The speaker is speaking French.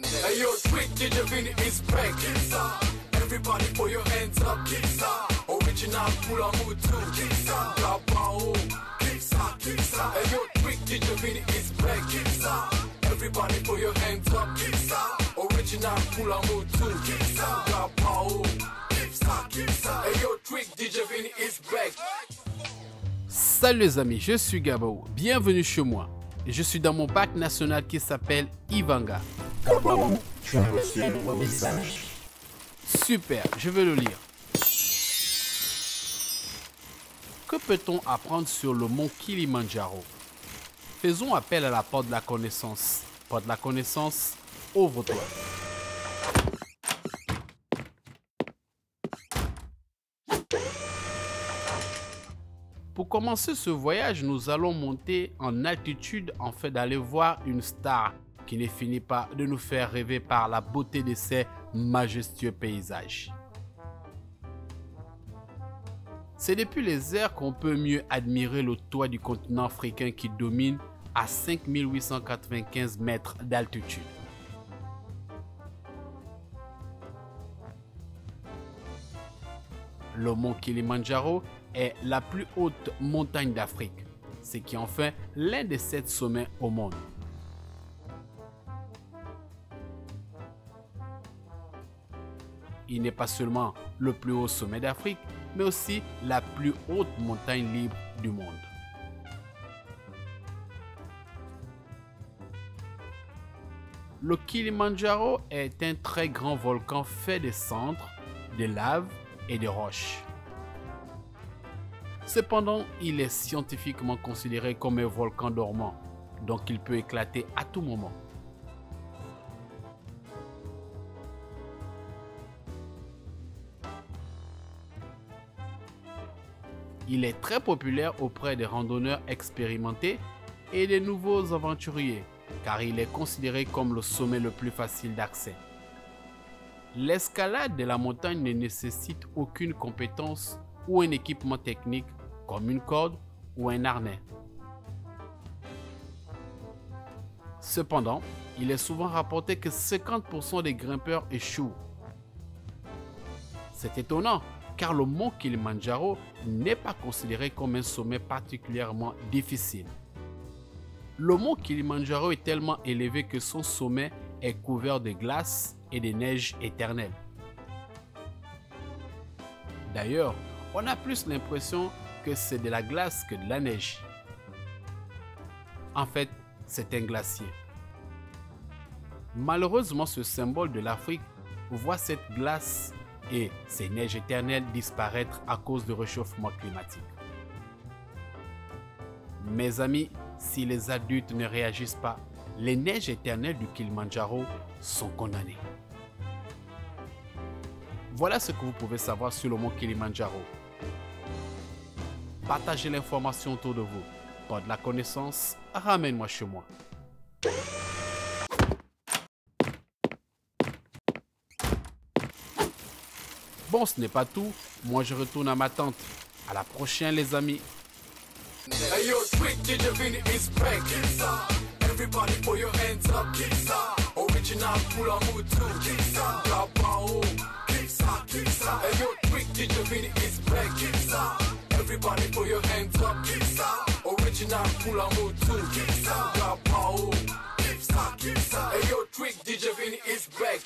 Hey yo, Trick DJ Vini is back. Everybody put your hands up. Original Pula Mutu. Kapao. Hey yo, Trick DJ Vini is back. Everybody put your hands up. Original Pula Mutu. Kapao. Hey yo, Trick DJ Vini is back. Salut les amis, je suis Gabao. Bienvenue chez moi. Je suis dans mon bac national qui s'appelle Ivanga. Gabao, tu as reçu un nouveau message. Super, je vais le lire. Que peut-on apprendre sur le mont Kilimandjaro? Faisons appel à la porte de la connaissance. Porte de la connaissance, ouvre-toi. Pour commencer ce voyage, nous allons monter en altitude afin d'aller voir une star qui ne finit pas de nous faire rêver par la beauté de ses majestueux paysages. C'est depuis les airs qu'on peut mieux admirer le toit du continent africain qui domine à 5895 mètres d'altitude. Le mont Kilimandjaro est la plus haute montagne d'Afrique, ce qui en fait l'un des 7 sommets au monde. Il n'est pas seulement le plus haut sommet d'Afrique, mais aussi la plus haute montagne libre du monde. Le Kilimandjaro est un très grand volcan fait de cendres, de lave et de roches. Cependant, il est scientifiquement considéré comme un volcan dormant, donc il peut éclater à tout moment. Il est très populaire auprès des randonneurs expérimentés et des nouveaux aventuriers, car il est considéré comme le sommet le plus facile d'accès. L'escalade de la montagne ne nécessite aucune compétence ou un équipement technique comme une corde ou un harnais. Cependant, il est souvent rapporté que 50% des grimpeurs échouent. C'est étonnant car le mont Kilimandjaro n'est pas considéré comme un sommet particulièrement difficile. Le mont Kilimandjaro est tellement élevé que son sommet est couvert de glace et de neige éternelle. D'ailleurs, on a plus l'impression que c'est de la glace que de la neige. En fait, c'est un glacier. Malheureusement, ce symbole de l'Afrique voit cette glace et ces neiges éternelles disparaître à cause du réchauffement climatique. Mes amis, si les adultes ne réagissent pas, les neiges éternelles du Kilimandjaro sont condamnées. Voilà ce que vous pouvez savoir sur le mont Kilimandjaro. Partagez l'information autour de vous. Pas de la connaissance, ramène-moi chez moi. Bon, ce n'est pas tout. Moi, je retourne à ma tente. À la prochaine, les amis. Hey yo, Trick DJ Vini is back. Everybody put your hands up. Original Pula Mutu. Kapao. Hey yo, Trick DJ Vini is back. Everybody put your hands up. Original Pula Mutu. Kapao. Hey yo, Trick DJ Vini is back.